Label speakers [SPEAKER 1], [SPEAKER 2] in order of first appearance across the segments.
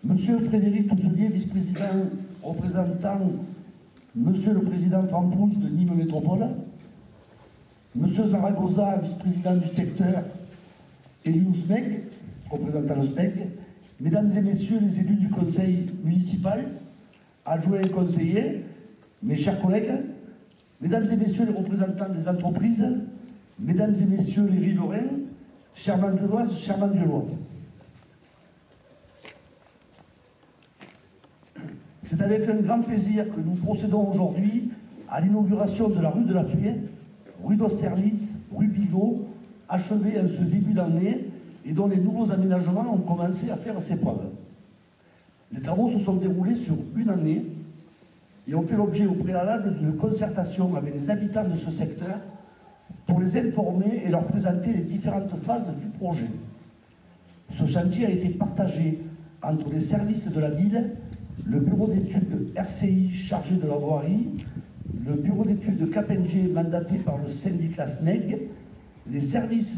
[SPEAKER 1] Monsieur Frédéric Tousselier, vice-président représentant Monsieur le Président Frampousse de Nîmes Métropole, Monsieur Zaragoza, vice-président du secteur élu au SMEC, représentant le SMEC, Mesdames et Messieurs les élus du Conseil municipal, adjoints et conseillers, mes chers collègues, Mesdames et Messieurs les représentants des entreprises, Mesdames et Messieurs les riverains, chers Mandieuloises, chers Mandieulois. C'est avec un grand plaisir que nous procédons aujourd'hui à l'inauguration de la rue de la Paix, rue d'Austerlitz, rue Bigot, achevée en ce début d'année et dont les nouveaux aménagements ont commencé à faire ses preuves. Les travaux se sont déroulés sur une année et ont fait l'objet au préalable d'une concertation avec les habitants de ce secteur pour les informer et leur présenter les différentes phases du projet. Ce chantier a été partagé entre les services de la ville, le bureau d'études RCI chargé de la voirie, le bureau d'études KPMG mandaté par le syndicat SMEG, les services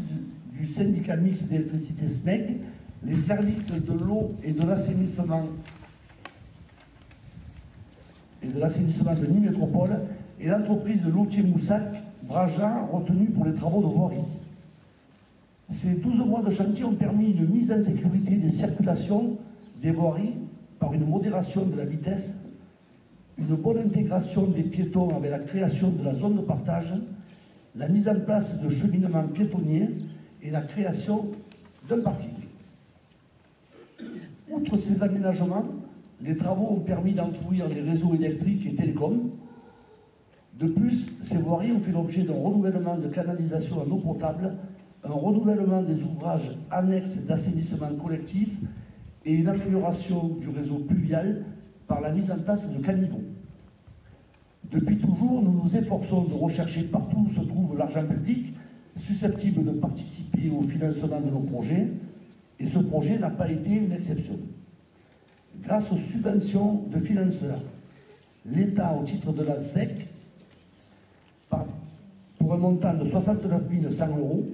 [SPEAKER 1] du syndicat mixte d'électricité SMEG, les services de l'eau et de l'assainissement de Nîmes Métropole et l'entreprise Lautier-Moussac Braja retenue pour les travaux de voirie. Ces 12 mois de chantier ont permis une mise en sécurité des circulations des voiries par une modération de la vitesse, une bonne intégration des piétons avec la création de la zone de partage, la mise en place de cheminements piétonniers et la création d'un parking. Outre ces aménagements, les travaux ont permis d'enfouir les réseaux électriques et télécoms. De plus, ces voiries ont fait l'objet d'un renouvellement de canalisation en eau potable, un renouvellement des ouvrages annexes d'assainissement collectif et une amélioration du réseau pluvial par la mise en place de caniveaux. Depuis toujours, nous nous efforçons de rechercher partout où se trouve l'argent public susceptible de participer au financement de nos projets, et ce projet n'a pas été une exception. Grâce aux subventions de financeurs, l'État, au titre de la SEC, pour un montant de 69 100 €,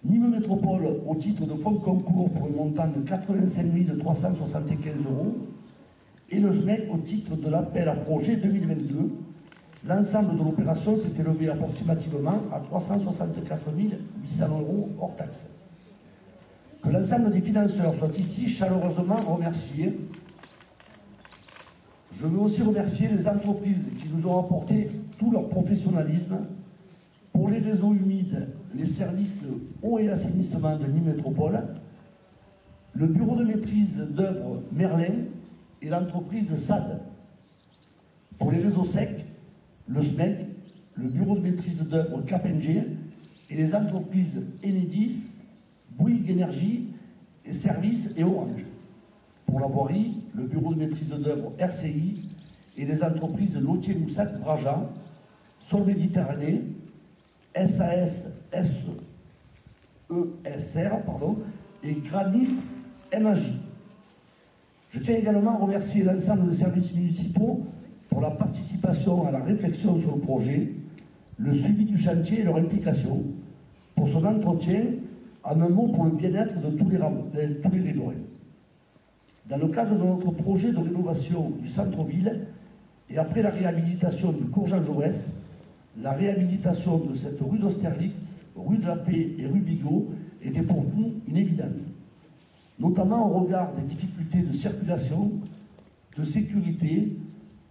[SPEAKER 1] Nîmes Métropole, au titre de fonds concours, pour un montant de 85 375 €, et le SMEC, au titre de l'appel à projet 2022. L'ensemble de l'opération s'est élevé approximativement à 364 800 € hors taxes. Que l'ensemble des financeurs soient ici chaleureusement remerciés. Je veux aussi remercier les entreprises qui nous ont apporté tout leur professionnalisme pour les réseaux humides, les services eau et assainissement de Nîmes Métropole, le bureau de maîtrise d'œuvre Merlin et l'entreprise SAD. Pour les réseaux secs, le SMEG, le bureau de maîtrise d'œuvre KPMG et les entreprises Enedis, Bouygues Énergie et Services et Orange. Pour la voirie, le bureau de maîtrise d'œuvre RCI et les entreprises Lautier-Moussac Braja, Sol Méditerranée, SAS SESR et Granit MAJ. Je tiens également à remercier l'ensemble des services municipaux pour la participation à la réflexion sur le projet, le suivi du chantier et leur implication, pour son entretien, en un mot pour le bien-être de tous les riverains. Dans le cadre de notre projet de rénovation du centre-ville, et après la réhabilitation du cours Jean Jaurès, la réhabilitation de cette rue d'Austerlitz, rue de la Paix et rue Bigot était pour nous une évidence, notamment au regard des difficultés de circulation, de sécurité,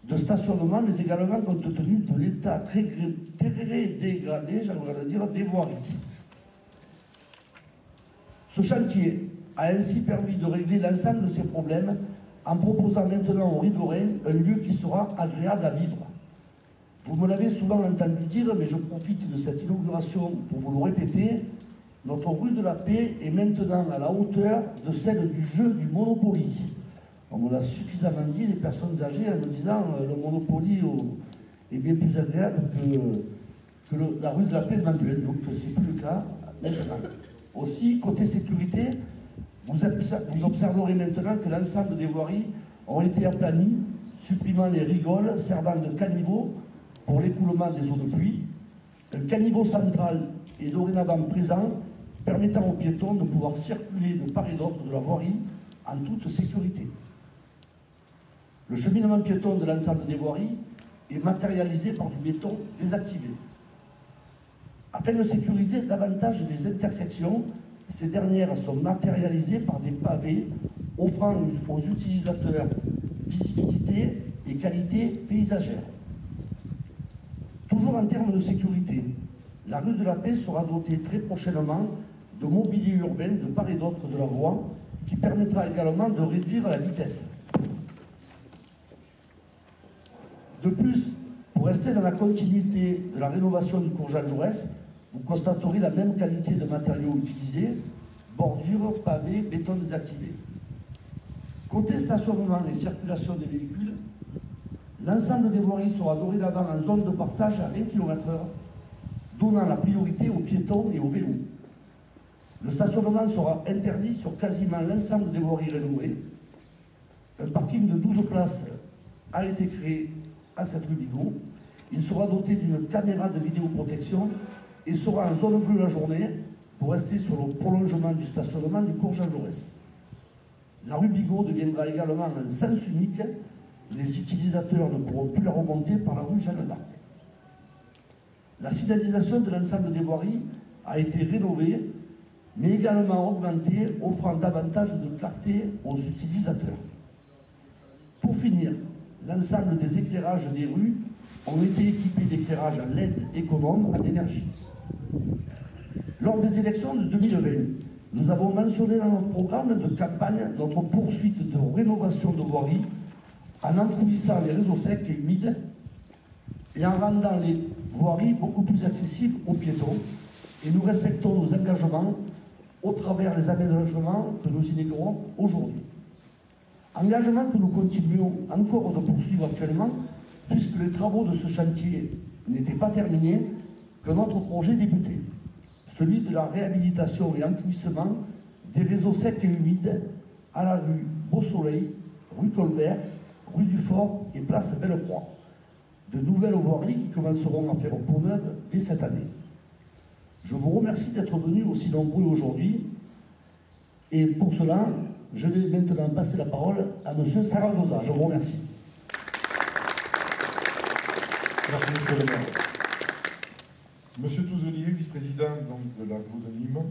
[SPEAKER 1] de stationnement, mais également compte tenu de l'état très dégradé, j'aimerais dire, des voiries. Ce chantier a ainsi permis de régler l'ensemble de ces problèmes en proposant maintenant aux riverains un lieu qui sera agréable à vivre. Vous me l'avez souvent entendu dire, mais je profite de cette inauguration pour vous le répéter, notre rue de la Paix est maintenant à la hauteur de celle du jeu du Monopoly. On me l'a suffisamment dit, les personnes âgées, en me disant le Monopoly est bien plus agréable que la rue de la Paix de Manduel. Donc c'est plus le cas maintenant. Aussi, côté sécurité, vous observerez maintenant que l'ensemble des voiries ont été aplanies, supprimant les rigoles servant de caniveau pour l'écoulement des eaux de pluie. Un caniveau central est dorénavant présent permettant aux piétons de pouvoir circuler de part et d'autre de la voirie en toute sécurité. Le cheminement piéton de l'ensemble des voiries est matérialisé par du béton désactivé. Afin de sécuriser davantage les intersections, ces dernières sont matérialisées par des pavés offrant aux utilisateurs visibilité et qualité paysagère. Toujours en termes de sécurité, la rue de la Paix sera dotée très prochainement de mobilier urbain de part et d'autre de la voie qui permettra également de réduire la vitesse. De plus, pour rester dans la continuité de la rénovation du cours Jean Jaurès, vous constaterez la même qualité de matériaux utilisés, bordure, pavés, béton désactivé. Côté stationnement et circulation des véhicules, l'ensemble des voiries sera dorénavant en zone de partage à 20 km/h, donnant la priorité aux piétons et aux vélos. Le stationnement sera interdit sur quasiment l'ensemble des voiries rénovées. Un parking de 12 places a été créé à cette rue Bigot. Il sera doté d'une caméra de vidéoprotection et sera en zone bleue la journée pour rester sur le prolongement du stationnement du cours Jean Jaurès. La rue Bigot deviendra également un sens unique. Les utilisateurs ne pourront plus la remonter par la rue Jeanne d'Arc. La signalisation de l'ensemble des voiries a été rénovée, mais également augmentée, offrant davantage de clarté aux utilisateurs. Pour finir, l'ensemble des éclairages des rues ont été équipés d'éclairages à LED économe en énergie. Lors des élections de 2020, nous avons mentionné dans notre programme de campagne notre poursuite de rénovation de voiries en emplissant les réseaux secs et humides et en rendant les voiries beaucoup plus accessibles aux piétons. Et nous respectons nos engagements au travers des aménagements que nous inaugurons aujourd'hui. Engagement que nous continuons encore de poursuivre actuellement, puisque les travaux de ce chantier n'étaient pas terminés, que notre projet débutait, celui de la réhabilitation et emplissement des réseaux secs et humides à la rue Beau-Soleil, rue Colbert, rue du Fort et place Belle-Croix. De nouvelles voiries qui commenceront à faire peau neuve dès cette année. Je vous remercie d'être venus aussi nombreux aujourd'hui. Et pour cela, je vais maintenant passer la parole à M. Saragosa. Je vous remercie.
[SPEAKER 2] Merci, monsieur le maire. Monsieur Touzelier, vice-président de la Groupe de Nîmes,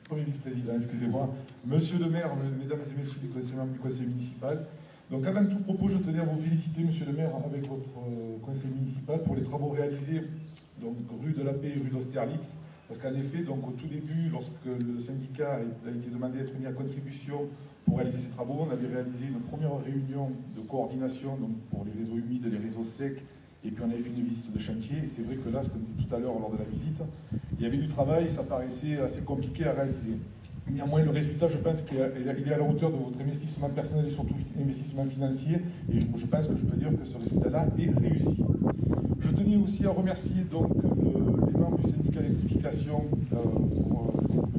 [SPEAKER 2] premier vice-président, excusez-moi. Monsieur le maire, mesdames et messieurs des conseillers membres du conseil municipal. Donc avant tout propos, je tenais à vous féliciter, monsieur le maire, avec votre conseil municipal pour les travaux réalisés donc rue de la Paix et rue d'Austerlitz. Parce qu'en effet, donc au tout début, lorsque le syndicat a été demandé d'être mis à contribution pour réaliser ces travaux, on avait réalisé une première réunion de coordination donc pour les réseaux humides, les réseaux secs, et puis on avait fait une visite de chantier. Et c'est vrai que là, ce qu'on disait tout à l'heure lors de la visite, il y avait du travail, ça paraissait assez compliqué à réaliser. Néanmoins, le résultat, je pense qu'il est à la hauteur de votre investissement personnel et surtout investissement financier. Et je pense que je peux dire que ce résultat-là est réussi. Je tenais aussi à remercier donc les membres du syndicat d'électrification, M.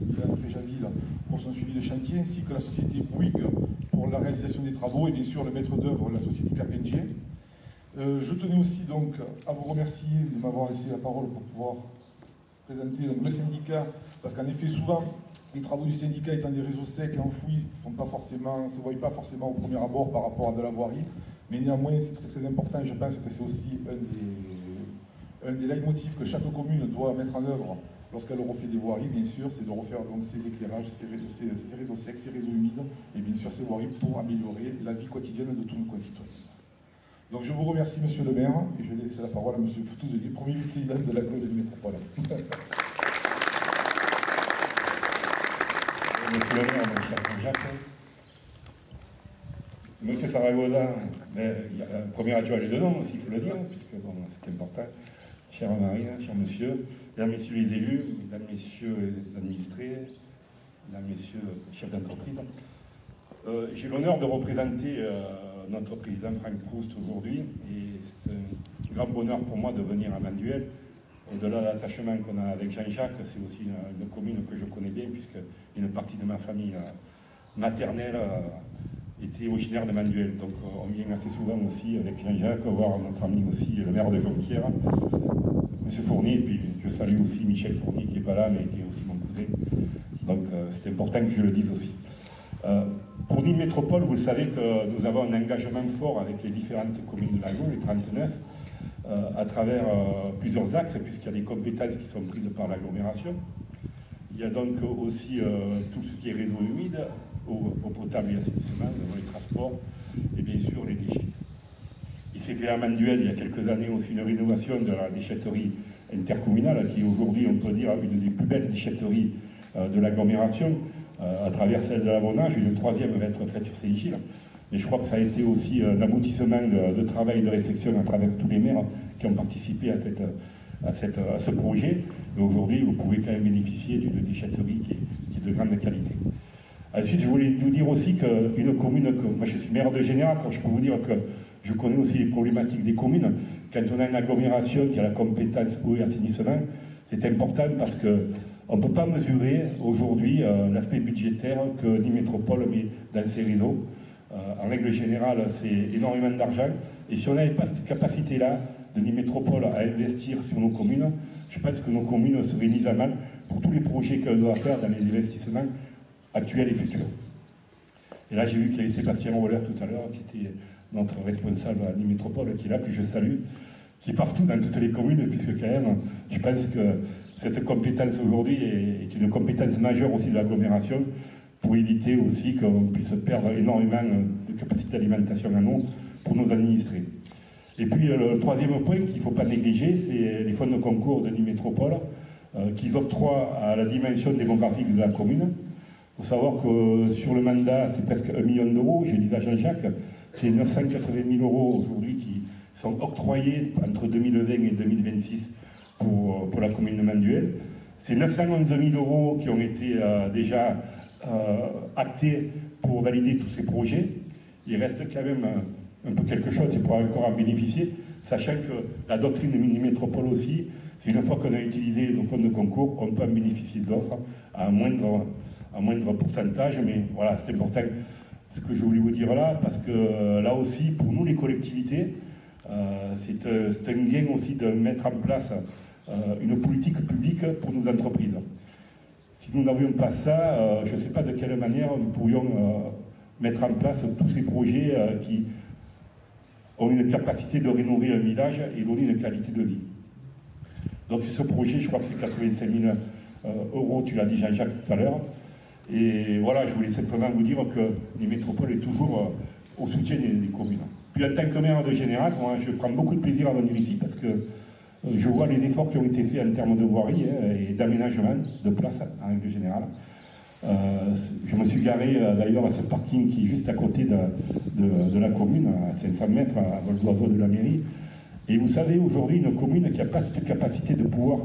[SPEAKER 2] Ilan Fréjaville pour son suivi de chantier, ainsi que la société Bouygues pour la réalisation des travaux et bien sûr le maître d'œuvre, la société KPMG. Je tenais aussi donc à vous remercier de m'avoir laissé la parole pour pouvoir présenter donc, le syndicat, parce qu'en effet souvent les travaux du syndicat étant des réseaux secs et enfouis ne se voient pas forcément au premier abord par rapport à de la voirie, mais néanmoins c'est très très important et je pense que c'est aussi un des leitmotifs que chaque commune doit mettre en œuvre lorsqu'elle refait des voiries, bien sûr, c'est de refaire donc ces éclairages, ces réseaux secs, ces réseaux humides et bien sûr ces voiries pour améliorer la vie quotidienne de tous nos concitoyens. Donc je vous remercie, monsieur le maire, et je vais laisser la parole à monsieur Touzelier, premier vice-président de la commune de métropole.
[SPEAKER 3] Monsieur le maire, mon cher Jacques, monsieur Saragosa, il y a un premier adjoint à deux noms aussi, il faut le dire, puisque bon, c'est important. Chère Marie, cher monsieur, mesdames, messieurs les élus, mesdames, messieurs les administrés, mesdames, messieurs les chefs d'entreprise, j'ai l'honneur de représenter notre président Franck Proust aujourd'hui, et c'est un grand bonheur pour moi de venir à Manduel. Au-delà de l'attachement qu'on a avec Jean-Jacques, c'est aussi une commune que je connais bien, puisque une partie de ma famille maternelle était originaire de Manduel. Donc on vient assez souvent aussi avec Jean-Jacques voir notre ami aussi, le maire de Jonquière, M. Fournier, et puis je salue aussi Michel Fournier qui n'est pas là, mais qui est aussi mon cousin. Donc c'est important que je le dise aussi. Pour Nîmes Métropole, vous savez que nous avons un engagement fort avec les différentes communes de l'Agglo, les 39, à travers plusieurs axes, puisqu'il y a des compétences qui sont prises par l'agglomération. Il y a donc aussi tout ce qui est réseau humide, eau potable et assainissement, les transports et bien sûr les déchets. Il s'est fait à Manduel il y a quelques années aussi une rénovation de la déchetterie intercommunale qui est aujourd'hui, on peut dire, une des plus belles déchetteries de l'agglomération à travers celle de l'Avonage. Une troisième va être faite sur Saint-Gilles. Et je crois que ça a été aussi un aboutissement de travail et de réflexion à travers tous les maires qui ont participé à ce projet. Et aujourd'hui, vous pouvez quand même bénéficier d'une déchetterie qui est de grande qualité. Ensuite, je voulais vous dire aussi qu'une commune, moi je suis maire de Général, quand je peux vous dire que je connais aussi les problématiques des communes. Quand on a une agglomération qui a la compétence eau et assainissement, c'est important parce qu'on ne peut pas mesurer aujourd'hui l'aspect budgétaire que Nîmes Métropole met dans ses réseaux. En règle générale, c'est énormément d'argent. Et si on n'avait pas cette capacité-là de Nîmes Métropole à investir sur nos communes, je pense que nos communes seraient mises à mal pour tous les projets qu'elles doivent faire dans les investissements actuels et futurs. Et là, j'ai vu qu'il y avait Sébastien Roller tout à l'heure, qui était notre responsable à Nîmes Métropole, qui est là, puis je salue, qui est partout dans toutes les communes, puisque quand même, je pense que cette compétence aujourd'hui est une compétence majeure aussi de l'agglomération, pour éviter aussi qu'on puisse perdre énormément de capacité d'alimentation en eau pour nos administrés. Et puis le troisième point qu'il ne faut pas négliger, c'est les fonds de concours de Nîmes Métropole qu'ils octroient à la dimension démographique de la commune. Il faut savoir que sur le mandat, c'est presque 1 million d'euros, je dis à Jean-Jacques, c'est 980 000 euros aujourd'hui qui sont octroyés entre 2020 et 2026 pour la commune de Manduel. C'est 911 000 euros qui ont été déjà actés pour valider tous ces projets. Il reste quand même un peu quelque chose, il pourra encore en bénéficier, sachant que la doctrine de Nîmes Métropole aussi, c'est une fois qu'on a utilisé nos fonds de concours, on peut en bénéficier d'autres à un moindre pourcentage, mais voilà, c'est important ce que je voulais vous dire là, parce que là aussi, pour nous les collectivités, c'est un gain aussi de mettre en place une politique publique pour nos entreprises. Si nous n'avions pas ça, je ne sais pas de quelle manière nous pourrions mettre en place tous ces projets qui ont une capacité de rénover un village et donner une qualité de vie. Donc c'est ce projet, je crois que c'est 85 000 euros, tu l'as dit Jean-Jacques tout à l'heure. Et voilà, je voulais simplement vous dire que les métropoles est toujours au soutien des communes. Puis en tant que maire de Général, moi, je prends beaucoup de plaisir à venir ici parce que je vois les efforts qui ont été faits en termes de voirie et d'aménagement de place en règle générale. Je me suis garé d'ailleurs à ce parking qui est juste à côté de la commune, à 500 mètres, à vol d'oiseau de la mairie. Et vous savez, aujourd'hui, une commune qui n'a pas cette capacité de pouvoir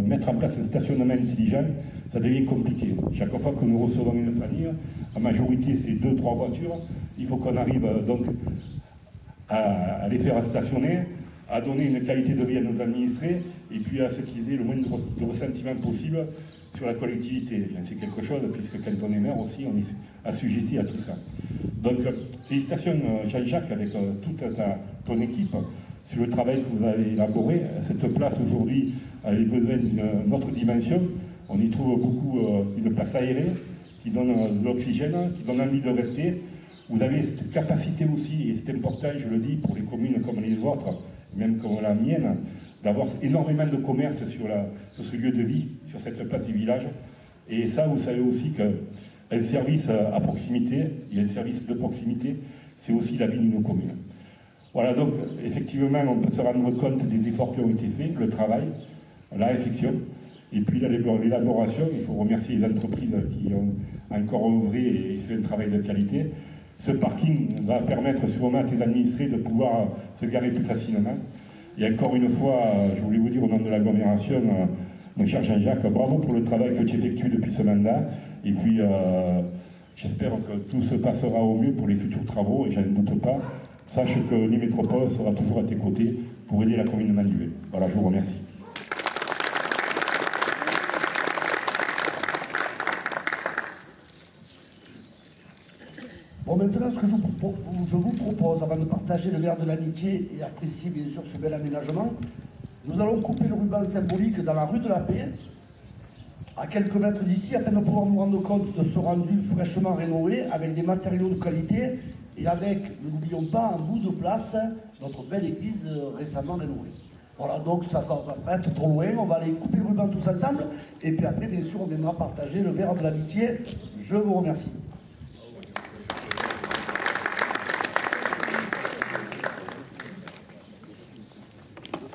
[SPEAKER 3] mettre en place un stationnement intelligent, ça devient compliqué. Chaque fois que nous recevons une famille, en majorité c'est 2-3 voitures, il faut qu'on arrive donc à les faire stationner, à donner une qualité de vie à nos administrés, et puis à ce qu'ils aient le moins de ressentiment possible sur la collectivité. C'est quelque chose, puisque quand on est maire aussi, on est assujetti à tout ça. Donc, félicitations Jean-Jacques avec toute ton équipe sur le travail que vous avez élaboré. Cette place aujourd'hui avait besoin d'une autre dimension. On y trouve beaucoup une place aérée qui donne de l'oxygène, qui donne envie de rester. Vous avez cette capacité aussi, et c'est important, je le dis, pour les communes comme les vôtres, même comme la mienne, d'avoir énormément de commerce sur ce lieu de vie, sur cette place du village. Et ça, vous savez aussi qu'un service à proximité, il y a un service de proximité, c'est aussi la vie de nos communes. Voilà, donc effectivement, on peut se rendre compte des efforts qui ont été faits, le travail, la réflexion, et puis l'élaboration. Il faut remercier les entreprises qui ont encore œuvré et fait un travail de qualité. Ce parking va permettre sûrement à tes administrés de pouvoir se garer plus facilement. Et encore une fois, je voulais vous dire au nom de l'agglomération, mon cher Jean-Jacques, bravo pour le travail que tu effectues depuis ce mandat. Et puis, j'espère que tout se passera au mieux pour les futurs travaux, et je n'en doute pas. Sache que Nîmes Métropole sera toujours à tes côtés pour aider la commune de Manduel. Voilà, je vous remercie.
[SPEAKER 1] Bon, maintenant, ce que je vous propose, avant de partager le verre de l'amitié et apprécier bien sûr ce bel aménagement, Nous allons couper le ruban symbolique dans la rue de la Paix, à quelques mètres d'ici, afin de pouvoir nous rendre compte de ce rendu fraîchement rénové, avec des matériaux de qualité, et avec, ne l'oublions pas, en bout de place, notre belle église récemment rénovée. Voilà, donc ça va pas être trop loin, on va aller couper le ruban tous ensemble, et puis après, bien sûr, on viendra partager le verre de l'amitié. Je vous remercie.